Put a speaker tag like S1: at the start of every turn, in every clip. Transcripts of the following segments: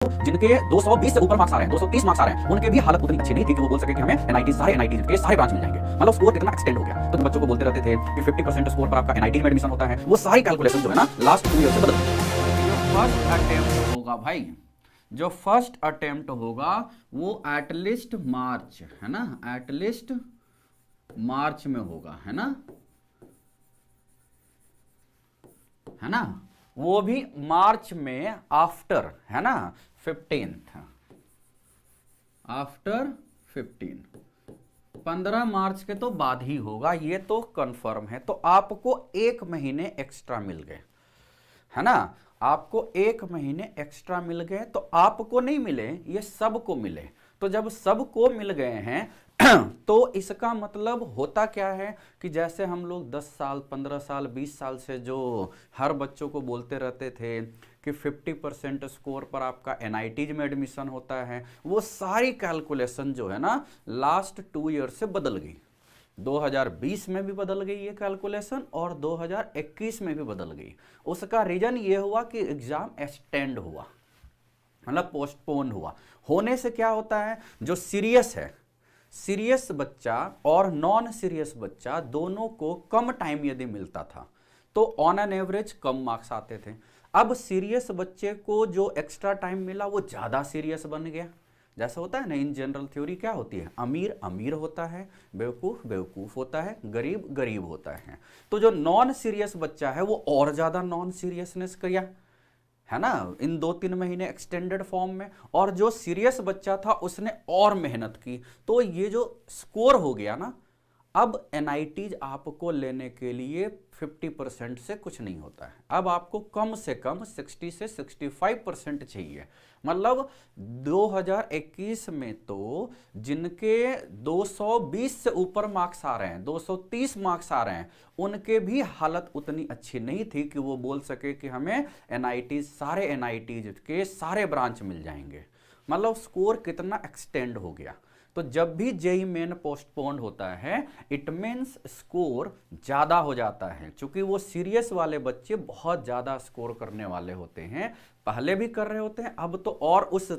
S1: जिनके 220 से ऊपर मार्क्स आ रहे हैं, 230 मार्क्स आ रहे हैं, उनके भी हालत उतनी अच्छी नहीं थी कि वो बोल सके कि हमें एनआईटी के सारे ब्रांच मिल जाएंगे। मतलब स्कोर कितना एक्सटेंड हो गया। तो बच्चों को बोलते रहते थे कि 50% स्कोर पर आपका एनआईटी में एडमिशन होता है, वो सारी कैलकुलेशन जो है ना लास्ट 2 ईयर से बदल गई।
S2: फर्स्ट अटेम्प्ट होगा भाई, जो फर्स्ट अटेम्प्ट होगा वो एटलीस्ट मार्च, है ना, एटलीस्ट मार्च में होगा, है ना, है ना, वो भी मार्च में आफ्टर, है ना, 15th, आफ्टर 15 मार्च के तो बाद ही होगा, ये तो कंफर्म है। तो आपको 1 महीने एक्स्ट्रा मिल गए, है ना, आपको 1 महीने एक्स्ट्रा मिल गए। तो आपको नहीं मिले, ये सबको मिले। तो जब सबको मिल गए हैं तो इसका मतलब होता क्या है कि जैसे हम लोग 10 साल 15 साल 20 साल से जो हर बच्चों को बोलते रहते थे कि 50% स्कोर पर आपका एनआईटीज में एडमिशन होता है, वो सारी कैलकुलेशन जो है ना लास्ट 2 ईयर से बदल गई। 2020 में भी बदल गई ये कैलकुलेशन और 2021 में भी बदल गई। उसका रीजन ये हुआ कि एग्जाम एक्सटेंड हुआ, मतलब पोस्टपोन हुआ। होने से क्या होता है, जो सीरियस है, सीरियस बच्चा और नॉन सीरियस बच्चा दोनों को कम टाइम यदि मिलता था तो on an average come marks आते थे। अब सीरियस बच्चे को जो एक्स्ट्रा टाइम मिला वो ज़्यादा सीरियस बन गया। जैसा होता है ना, इन जनरल थ्योरी क्या होती है, अमीर अमीर होता है, बेवकूफ़ बेवकूफ़ होता है, गरीब गरीब होता है। तो जो नॉन सीरियस बच्चा है वो और ज़्यादा नॉन सीरियसनेस किया, है ना, इन 2-3 महीने एक्सटेंडेड फॉर्म में। और जो सीरियस बच्चा था उसने और मेहनत की। तो ये जो स्कोर हो गया ना, अब एनआईटीज आपको लेने के लिए 50% से कुछ नहीं होता है। अब आपको कम से कम 60 से 65% चाहिए। मतलब 2021 में तो जिनके 220 से ऊपर मार्क्स आ रहे हैं, 230 मार्क्स आ रहे हैं, उनके भी हालत उतनी अच्छी नहीं थी कि वो बोल सके कि हमें एनआईटीज, सारे एनआईटीज के सारे ब्रांच मिल जाएंगे। मतलब स्कोर कितना एक्सटेंड हो गया। तो जब भी जेई मेन पोस्टपोन्ड होता है, इट मीन्स स्कोर ज़्यादा हो जाता है, क्योंकि वो सीरियस वाले बच्चे बहुत ज़्यादा स्कोर करने वाले होते हैं, पहले भी कर रहे होते हैं, अब तो और उस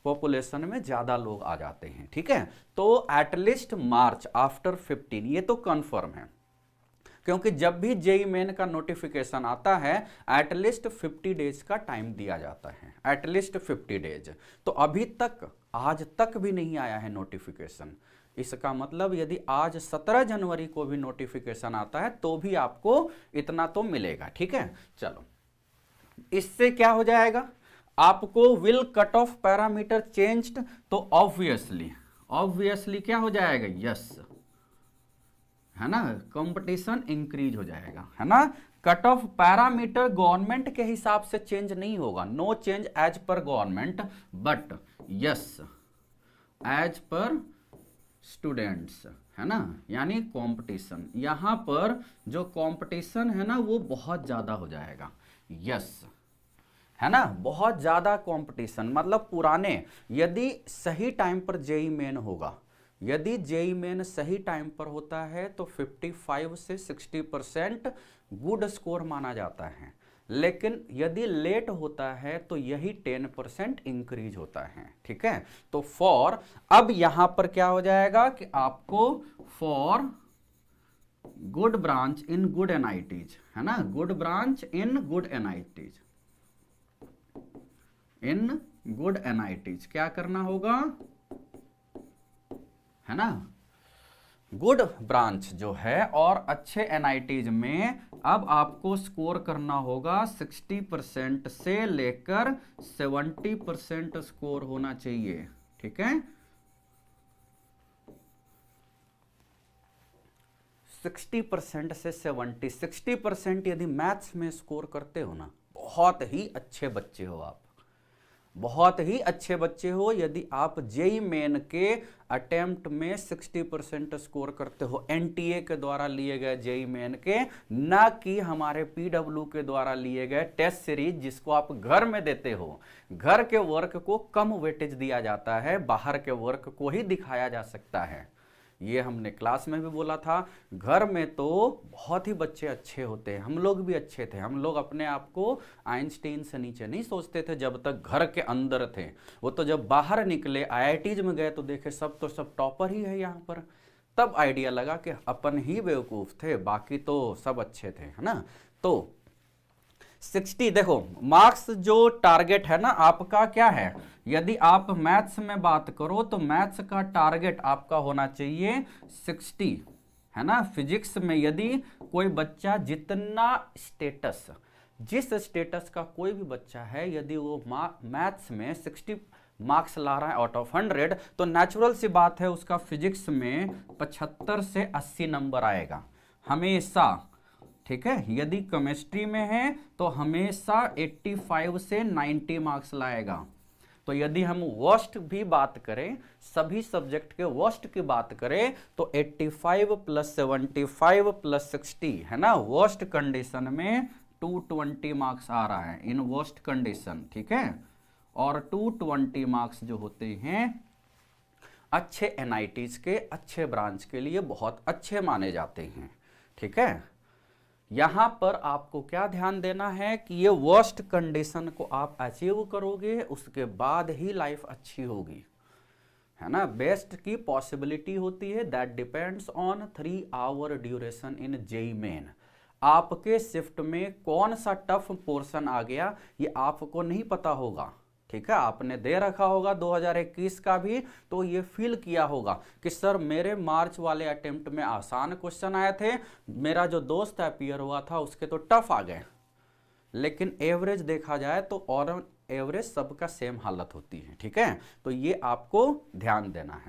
S2: पॉपुलेशन में ज़्यादा लोग आ जाते हैं। ठीक है, तो एटलीस्ट मार्च आफ्टर 15, ये तो कन्फर्म है, क्योंकि जब भी जेई मेन का नोटिफिकेशन आता है एटलीस्ट 50 डेज का टाइम दिया जाता है, एटलीस्ट 50 डेज। तो अभी तक, आज तक भी नहीं आया है नोटिफिकेशन। इसका मतलब यदि आज 17 जनवरी को भी नोटिफिकेशन आता है तो भी आपको इतना तो मिलेगा। ठीक है, चलो, इससे क्या हो जाएगा, आपको will cut off parameter changed, तो ऑब्वियसली ऑब्वियसली क्या हो जाएगा, यस, है ना, कंपटीशन इंक्रीज हो जाएगा, है ना। कट ऑफ पैरामीटर गवर्नमेंट के हिसाब से चेंज नहीं होगा, no change as per government, but yes as per students, है ना, यानी कंपटीशन, यहां पर जो कंपटीशन है ना वो बहुत ज्यादा हो जाएगा, यस, है ना, बहुत ज्यादा कंपटीशन। मतलब पुराने, यदि सही टाइम पर जेई मेन होगा, यदि जेई मेन सही टाइम पर होता है तो 55 से 60% गुड स्कोर माना जाता है, लेकिन यदि लेट होता है तो यही 10% इंक्रीज होता है। ठीक है, तो फॉर, अब यहां पर क्या हो जाएगा कि आपको for good branch in good NITs, है ना, good branch in good NITs, in good NITs क्या करना होगा, है ना, गुड ब्रांच जो है और अच्छे एनआईटीज में अब आपको स्कोर करना होगा 60% से लेकर 70% स्कोर होना चाहिए। ठीक है, 60% से 60% यदि मैथ्स में स्कोर करते हो ना, बहुत ही अच्छे बच्चे हो आप, बहुत ही अच्छे बच्चे हो। यदि आप जेई मेन के अटेम्प्ट में 60% स्कोर करते हो, एनटीए के द्वारा लिए गए जेई मेन के, ना कि हमारे पीडब्ल्यू के द्वारा लिए गए टेस्ट सीरीज जिसको आप घर में देते हो। घर के वर्क को कम वेटेज दिया जाता है, बाहर के वर्क को ही दिखाया जा सकता है। ये हमने क्लास में भी बोला था। घर में तो बहुत ही बच्चे अच्छे होते हैं, हम लोग भी अच्छे थे, हम लोग अपने आप को आइंस्टीन से नीचे नहीं सोचते थे जब तक घर के अंदर थे। वो तो जब बाहर निकले आईआईटीज में गए तो देखे सब तो सब टॉपर ही है यहाँ पर, तब आइडिया लगा कि अपन ही बेवकूफ़ थे, बाकी तो सब अच्छे थे, है ना। तो 60 देखो मार्क्स जो टारगेट है ना आपका क्या है, यदि आप मैथ्स में बात करो तो मैथ्स का टारगेट आपका होना चाहिए 60, है ना। फिजिक्स में यदि कोई बच्चा जितना स्टेटस, जिस स्टेटस का कोई भी बच्चा है, यदि वो मैथ्स में 60 मार्क्स ला रहा है आउट ऑफ 100, तो नेचुरल सी बात है उसका फिजिक्स में 75 से 80 नंबर आएगा हमेशा, ठीक है। यदि केमिस्ट्री में है तो हमेशा 85 से 90 मार्क्स लाएगा। तो यदि हम वर्स्ट भी बात करें, सभी सब्जेक्ट के वर्स्ट की बात करें, तो 85 प्लस 75 प्लस 60, है ना। वर्स्ट कंडीशन में 220 मार्क्स आ रहा है इन वर्स्ट कंडीशन, ठीक है। और 220 मार्क्स जो होते हैं अच्छे एनआईटीज के, अच्छे ब्रांच के लिए बहुत अच्छे माने जाते हैं, ठीक है। यहां पर आपको क्या ध्यान देना है कि ये वर्स्ट कंडीशन को आप अचीव करोगे, उसके बाद ही लाइफ अच्छी होगी, है ना। बेस्ट की पॉसिबिलिटी होती है, that depends on 3 hour duration in JEE Main. आपके शिफ्ट में कौन सा टफ पोर्शन आ गया ये आपको नहीं पता होगा, ठीक है। आपने दे रखा होगा 2021 का भी, तो ये फील किया होगा कि सर मेरे मार्च वाले अटेम्प्ट में आसान क्वेश्चन आए थे, मेरा जो दोस्त अपीयर हुआ था उसके तो टफ आ गए। लेकिन एवरेज देखा जाए तो और एवरेज सबका सेम हालत होती है, ठीक है। तो ये आपको ध्यान देना है।